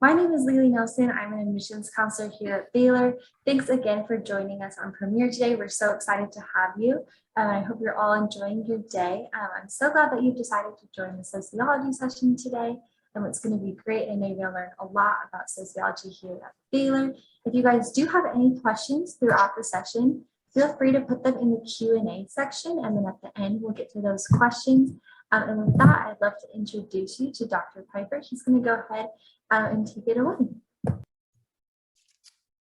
My name is Lily Nelson. I'm an admissions counselor here at Baylor. Thanks again for joining us on Premiere today. We're so excited to have you. I hope you're all enjoying your day. I'm so glad that you've decided to join the sociology session today. And it's going to be great. I know you're going to learn a lot about sociology here at Baylor. If you guys do have any questions throughout the session, feel free to put them in the Q&A section. And then at the end, we'll get to those questions. And with that, I'd love to introduce you to Dr. Pieper. He's going to go ahead and take it away.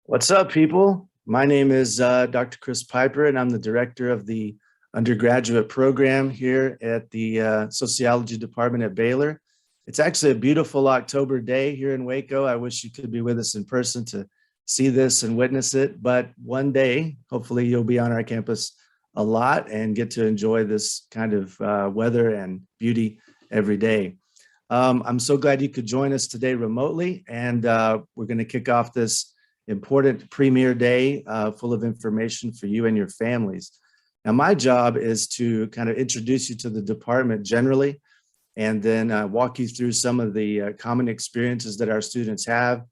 What's up, people? My name is Dr. Chris Pieper, and I'm the director of the undergraduate program here at the Sociology Department at Baylor. It's actually a beautiful October day here in Waco. I wish you could be with us in person to see this and witness it, but one day, hopefully you'll be on our campus a lot and get to enjoy this kind of weather and beauty every day. I'm so glad you could join us today remotely, and we're going to kick off this important premiere day full of information for you and your families. Now, my job is to kind of introduce you to the department generally, and then walk you through some of the common experiences that our students have,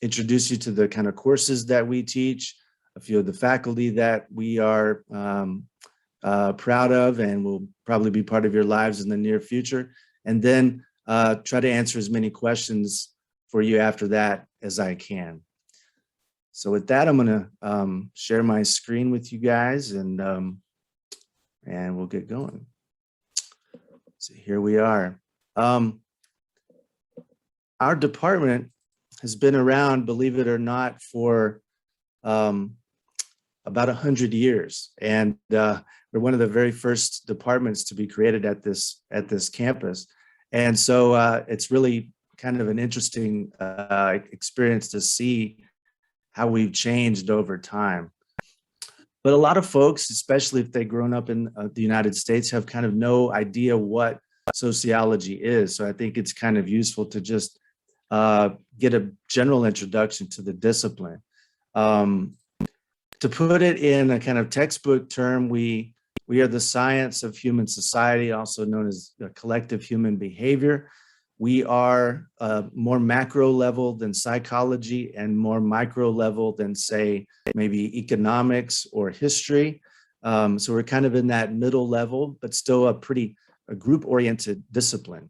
introduce you to the kind of courses that we teach, a few of the faculty that we are proud of and will probably be part of your lives in the near future, and then try to answer as many questions for you after that as I can. So with that, I'm going to share my screen with you guys, and we'll get going. So here we are. Our department has been around, believe it or not, for about 100 years, and we're one of the very first departments to be created at this campus. And so it's really kind of an interesting experience to see how we've changed over time. But a lot of folks, especially if they've grown up in the United States, have kind of no idea what sociology is. So I think it's kind of useful to just get a general introduction to the discipline. To put it in a kind of textbook term, we are the science of human society, also known as collective human behavior. We are more macro level than psychology and more micro level than, say, maybe economics or history. So we're kind of in that middle level, but still a group-oriented discipline.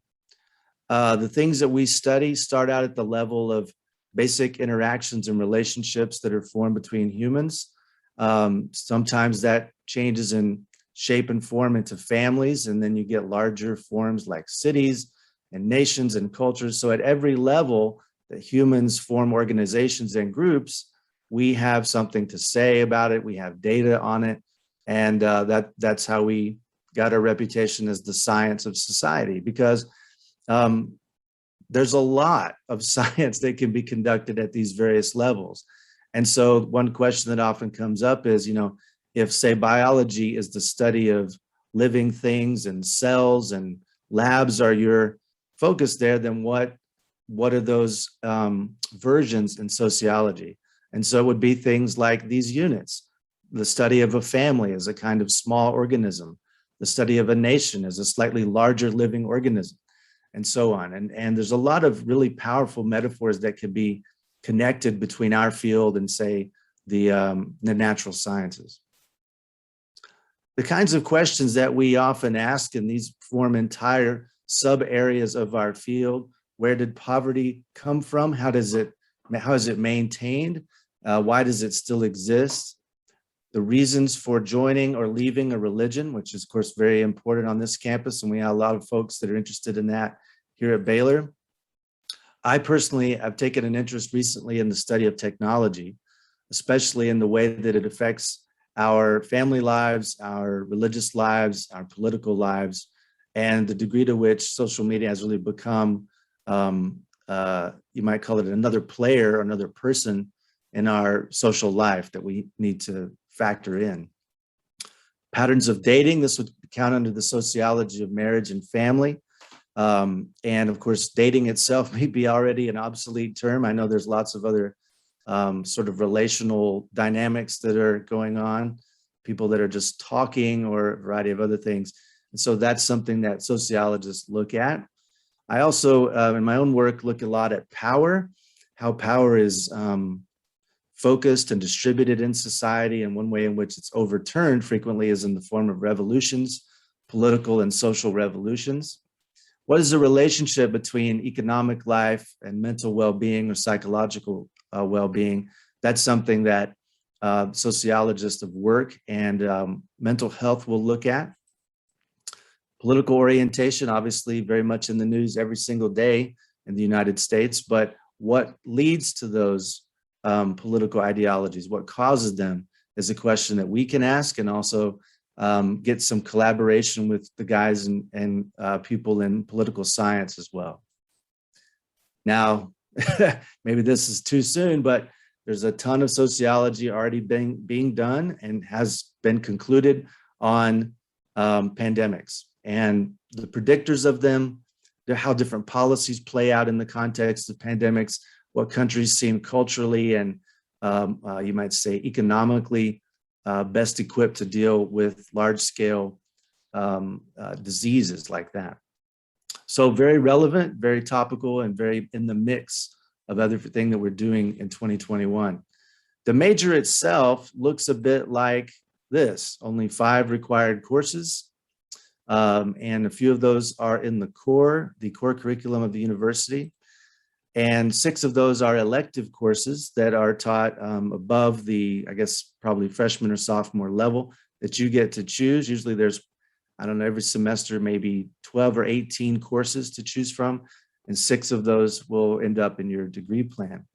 The things that we study start out at the level of basic interactions and relationships that are formed between humans. Sometimes that changes in shape and form into families, and then you get larger forms like cities and nations and cultures. So at every level that humans form organizations and groups, we have something to say about it. We have data on it. And that's how we got our reputation as the science of society, because there's a lot of science that can be conducted at these various levels. And so one question that often comes up is, if, say, biology is the study of living things and cells and labs are your focus there, then what are those versions in sociology? And so it would be things like these units. The study of a family as a kind of small organism, the study of a nation as a slightly larger living organism, and so on. And there's a lot of really powerful metaphors that could be connected between our field and, say, the natural sciences. The kinds of questions that we often ask, and these form entire sub areas of our field. Where did poverty come from? How is it maintained? Why does it still exist? The reasons for joining or leaving a religion, which is, of course, very important on this campus, and we have a lot of folks that are interested in that here at Baylor. I personally have taken an interest recently in the study of technology, especially in the way that it affects our family lives, our religious lives, our political lives, and the degree to which social media has really become, you might call it another player or another person in our social life that we need to factor in. Patterns of dating, this would count under the sociology of marriage and family. And of course, dating itself may be already an obsolete term. I know there's lots of other sort of relational dynamics that are going on, people that are just talking or a variety of other things. And so that's something that sociologists look at. I also, in my own work, look a lot at power, how power is focused and distributed in society, and one way in which it's overturned frequently is in the form of revolutions, political and social revolutions. What is the relationship between economic life and mental well-being or psychological well-being? That's something that sociologists of work and mental health will look at. Political orientation, obviously very much in the news every single day in the United States, but what leads to those political ideologies, what causes them, is a question that we can ask, and also get some collaboration with the guys and people in political science as well. Now, maybe this is too soon, but there's a ton of sociology already being done and has been concluded on pandemics and the predictors of them, how different policies play out in the context of pandemics, what countries seem culturally and you might say economically best equipped to deal with large-scale diseases like that. So very relevant, very topical, and very in the mix of everything that we're doing in 2021. The major itself looks a bit like this: only 5 required courses. And a few of those are in the core curriculum of the university. And 6 of those are elective courses that are taught above the, I guess, probably freshman or sophomore level that you get to choose. Usually there's, I don't know, every semester, maybe 12 or 18 courses to choose from. And 6 of those will end up in your degree plan.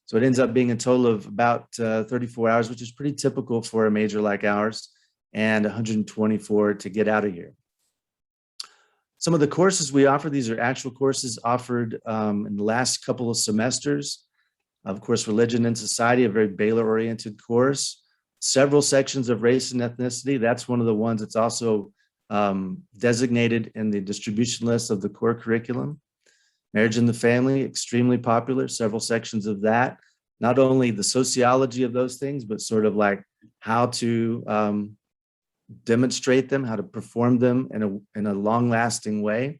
So it ends up being a total of about 34 hours, which is pretty typical for a major like ours, and 124 to get out of here. Some of the courses we offer, these are actual courses offered in the last couple of semesters. Of course, Religion and Society, a very Baylor-oriented course. Several sections of race and ethnicity. That's one of the ones that's also designated in the distribution list of the core curriculum. Marriage and the Family, extremely popular, several sections of that. Not only the sociology of those things, but sort of like how to demonstrate them, how to perform them in a long-lasting way.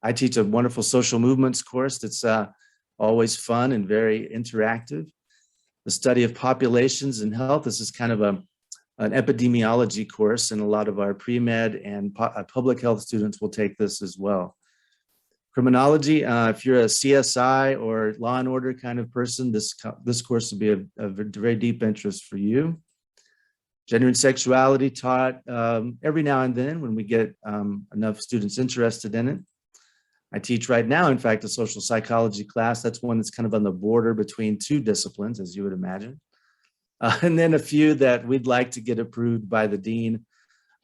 I teach a wonderful social movements course that's always fun and very interactive. The study of populations and health. This is kind of an epidemiology course, and a lot of our pre-med and public health students will take this as well. Criminology, if you're a CSI or law and order kind of person, this course will be a very deep interest for you. Gender and sexuality taught every now and then when we get enough students interested in it. I teach right now, in fact, a social psychology class. That's one that's kind of on the border between 2 disciplines, as you would imagine. And then a few that we'd like to get approved by the dean.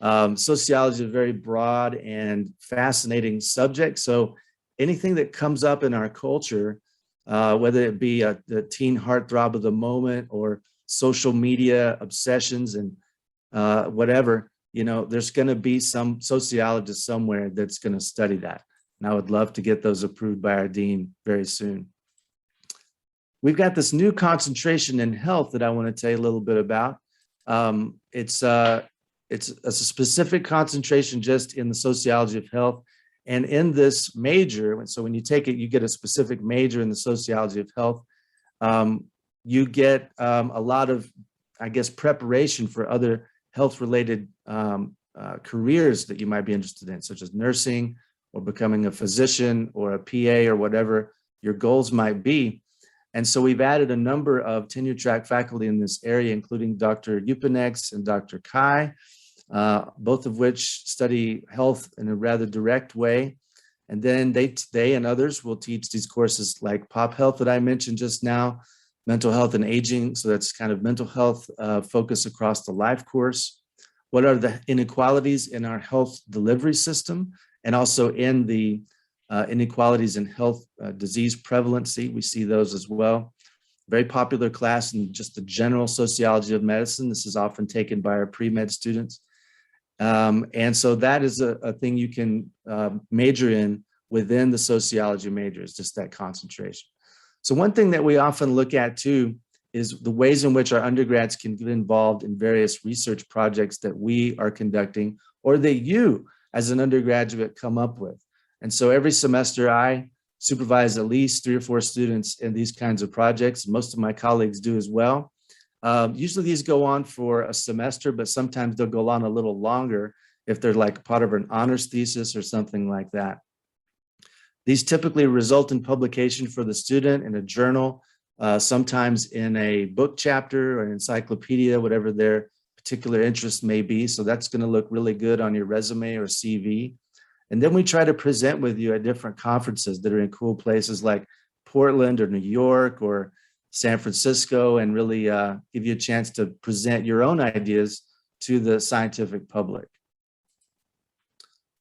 Sociology is a very broad and fascinating subject. So anything that comes up in our culture, whether it be the teen heartthrob of the moment or social media obsessions and whatever, you know, there's going to be some sociologist somewhere that's going to study that. And I would love to get those approved by our dean very soon. We've got this new concentration in health that I want to tell you a little bit about. It's a specific concentration just in the sociology of health. And in this major, so when you take it, you get a specific major in the sociology of health. You get a lot of, I guess, preparation for other health-related careers that you might be interested in, such as nursing or becoming a physician or a PA or whatever your goals might be. And so we've added a number of tenure track faculty in this area, including Dr. Upanex and Dr. Kai, both of which study health in a rather direct way. And then they and others will teach these courses like pop health that I mentioned just now, mental health and aging. So that's kind of mental health focus across the life course. What are the inequalities in our health delivery system, and also in the inequalities in health disease prevalency? We see those as well. Very popular class in just the general sociology of medicine. This is often taken by our pre-med students. And so that is a thing you can major in within the sociology major, is just that concentration. So one thing that we often look at too is the ways in which our undergrads can get involved in various research projects that we are conducting or that you as an undergraduate come up with. And so every semester I supervise at least 3 or 4 students in these kinds of projects. Most of my colleagues do as well. Usually these go on for a semester, but sometimes they'll go on a little longer if they're like part of an honors thesis or something like that. These typically result in publication for the student in a journal, sometimes in a book chapter or an encyclopedia, whatever their particular interest may be. So that's going to look really good on your resume or CV. And then we try to present with you at different conferences that are in cool places like Portland or New York or San Francisco, and really give you a chance to present your own ideas to the scientific public.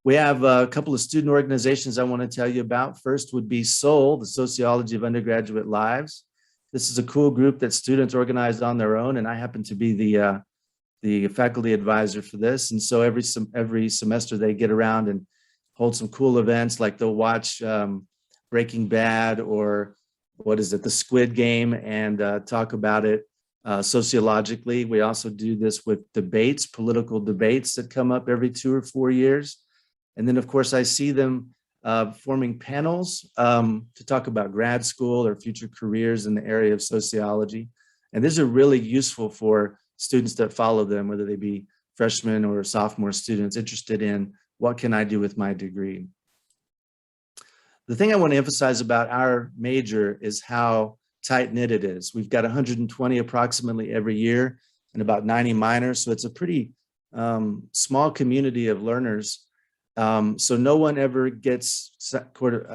We have a couple of student organizations I want to tell you about. First would be SOUL, the Sociology of Undergraduate Lives. This is a cool group that students organize on their own, and I happen to be the faculty advisor for this. And so every semester they get around and hold some cool events, like they'll watch Breaking Bad or the Squid Game, and talk about it sociologically. We also do this with debates, political debates that come up every 2 or 4 years. And then, of course, I see them forming panels to talk about grad school or future careers in the area of sociology. And these are really useful for students that follow them, whether they be freshmen or sophomore students interested in what can I do with my degree. The thing I want to emphasize about our major is how tight-knit it is. We've got 120 approximately every year and about 90 minors. So it's a pretty small community of learners. So no one ever gets,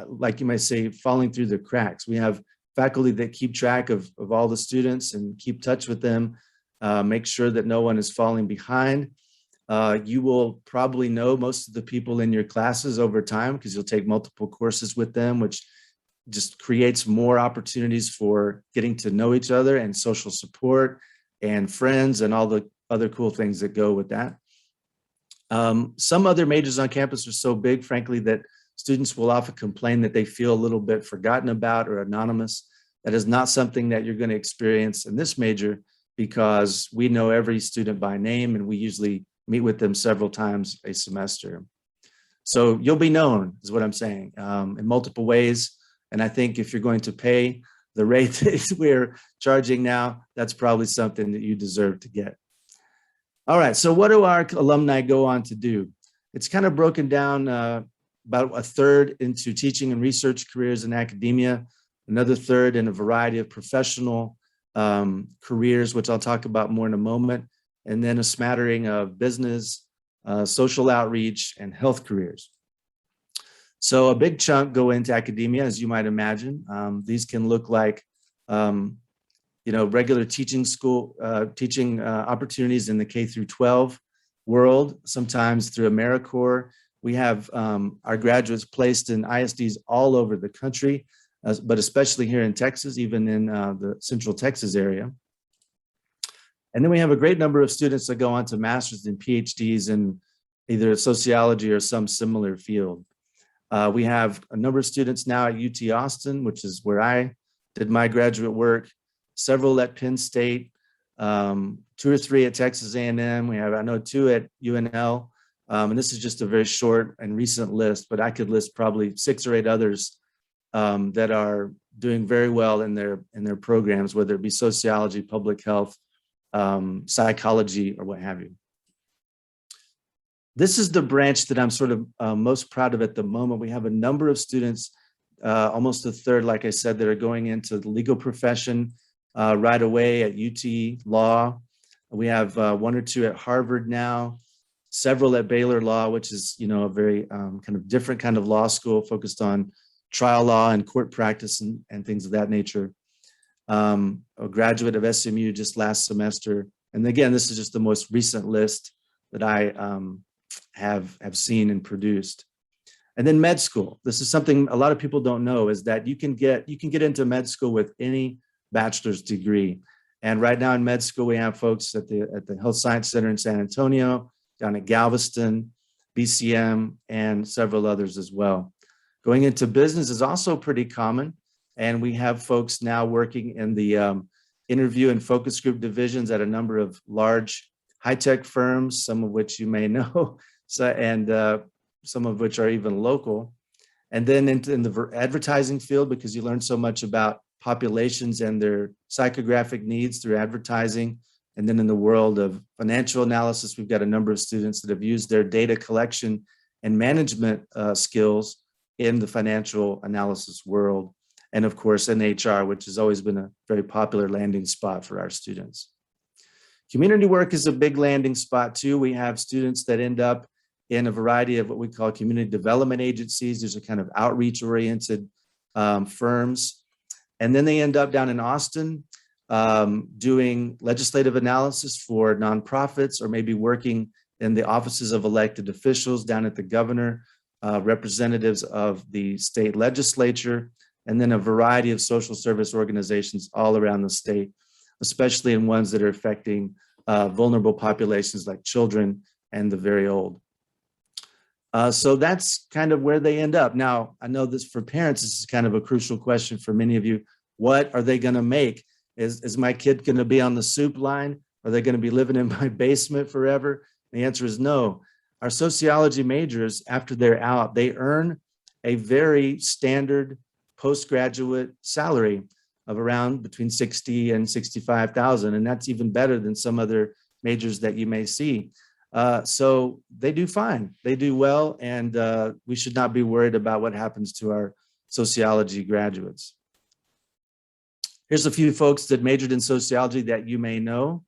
like you might say, falling through the cracks. We have faculty that keep track of all the students and keep touch with them, make sure that no one is falling behind. You will probably know most of the people in your classes over time because you'll take multiple courses with them, which just creates more opportunities for getting to know each other and social support and friends and all the other cool things that go with that. Some other majors on campus are so big, frankly, that students will often complain that they feel a little bit forgotten about or anonymous. That is not something that you're going to experience in this major, because we know every student by name and we usually meet with them several times a semester. So you'll be known, is what I'm saying, in multiple ways. And I think if you're going to pay the rate that we're charging now, that's probably something that you deserve to get. All right, so what do our alumni go on to do? It's kind of broken down about a third into teaching and research careers in academia, another third in a variety of professional careers, which I'll talk about more in a moment, and then a smattering of business, social outreach, and health careers. So a big chunk go into academia, as you might imagine. These can look like regular teaching opportunities in the K through 12 world, sometimes through AmeriCorps. We have our graduates placed in ISDs all over the country, but especially here in Texas, even in the Central Texas area. And then we have a great number of students that go on to masters and PhDs in either sociology or some similar field. We have a number of students now at UT Austin, which is where I did my graduate work, several at Penn State, 2 or 3 at Texas A&M. We have, I know, 2 at UNL. And this is just a very short and recent list, but I could list probably 6 or 8 others that are doing very well in their programs, whether it be sociology, public health, psychology, or what have you. This is the branch that I'm sort of most proud of at the moment. We have a number of students, almost a third, like I said, that are going into the legal profession right away at UT Law. We have 1 or 2 at Harvard now, several at Baylor Law, which is, a very kind of different kind of law school focused on trial law and court practice and things of that nature. A graduate of SMU just last semester. And again, this is just the most recent list that I have seen and produced. And then med school. This is something a lot of people don't know, is that you can get into med school with any bachelor's degree. And right now in med school, we have folks at the Health Science Center in San Antonio, down at Galveston, BCM, and several others as well. Going into business is also pretty common. And we have folks now working in the interview and focus group divisions at a number of large high-tech firms, some of which you may know, and some of which are even local. And then in the advertising field, because you learn so much about populations and their psychographic needs through advertising. And then in the world of financial analysis, we've got a number of students that have used their data collection and management skills in the financial analysis world. And of course, in HR, which has always been a very popular landing spot for our students. Community work is a big landing spot too. We have students that end up in a variety of what we call community development agencies. These are kind of outreach oriented firms. And then they end up down in Austin doing legislative analysis for nonprofits, or maybe working in the offices of elected officials down at the governor, representatives of the state legislature, and then a variety of social service organizations all around the state, especially in ones that are affecting vulnerable populations like children and the very old. So that's kind of where they end up. Now, I know this for parents, this is kind of a crucial question for many of you. What are they going to make? Is my kid going to be on the soup line? Are they going to be living in my basement forever? The answer is no. Our sociology majors, after they're out, they earn a very standard postgraduate salary of around between 60 and 65,000. And that's even better than some other majors that you may see. So they do fine, they do well, and we should not be worried about what happens to our sociology graduates. Here's a few folks that majored in sociology that you may know.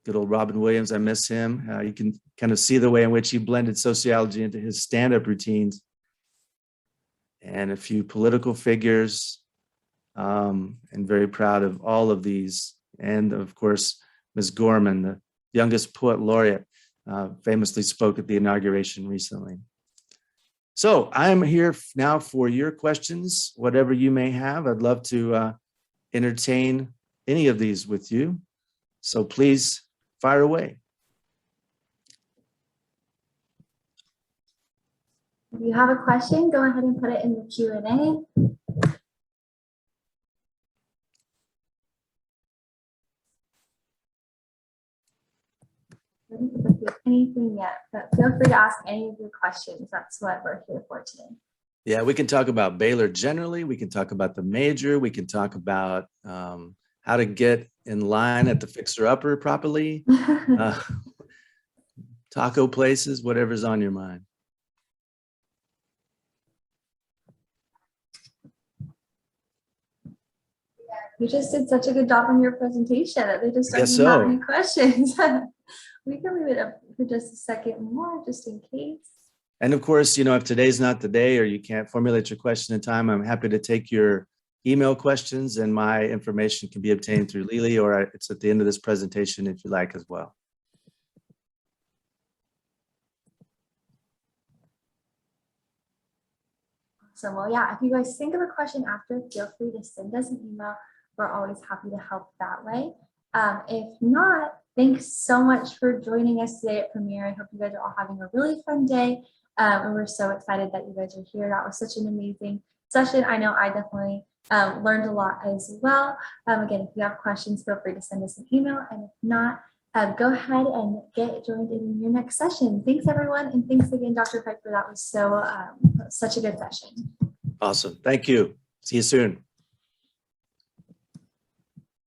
Good old Robin Williams, I miss him. You can kind of see the way in which he blended sociology into his stand-up routines. And a few political figures, and very proud of all of these. And of course, Ms. Gorman, the youngest poet laureate, famously spoke at the inauguration recently. So I'm here now for your questions, whatever you may have. I'd love to entertain any of these with you. So please fire away. If you have a question, go ahead and put it in the Q&A. I don't think we have anything yet, but feel free to ask any of your questions. That's what we're here for today. Yeah, we can talk about Baylor generally. We can talk about the major. We can talk about how to get in line at the fixer-upper properly. Taco places, whatever's on your mind. You just did such a good job in your presentation that they just don't Guess even have so. any questions. We can leave it up for just a second more, just in case. And of course, you know, if today's not the day or you can't formulate your question in time, I'm happy to take your email questions, and my information can be obtained through Lily, or it's at the end of this presentation if you like as well. So, well, yeah, if you guys think of a question after, feel free to send us an email. We're always happy to help that way. If not, thanks so much for joining us today at Premier. I hope you guys are all having a really fun day. And we're so excited that you guys are here. That was such an amazing session. I know I definitely learned a lot as well. Again, if you have questions, feel free to send us an email. And if not, go ahead and get joined in your next session. Thanks, everyone. And thanks again, Dr. Pieper. That was so such a good session. Awesome. Thank you. See you soon.